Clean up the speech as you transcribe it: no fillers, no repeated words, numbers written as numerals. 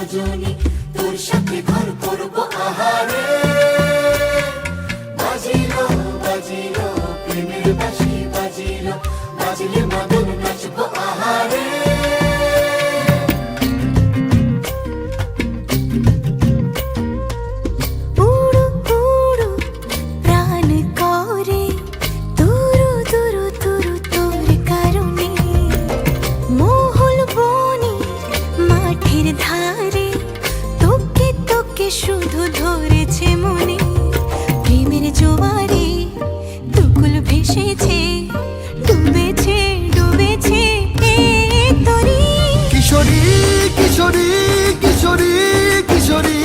রজনী, তোর সাথে ঘর করবো আহারে। বাজিলো বাজিলো প্রেমের বাঁশি, বাজিলো বাজিলে মদন নাচবো আহারে। উড়ু উড়ু প্রাণ করে তুরু তুরু তুরু তোর কারণে, মহল বনে মাঠের ধারে তোকে তোকে শুধু ধরেছে মনে। প্রেমের জোয়ারে দুকুল ভেসেছে, ডুবেছে ডুবেছে এ তরি। কিশোরী কিশোরী কিশোরী কিশোরী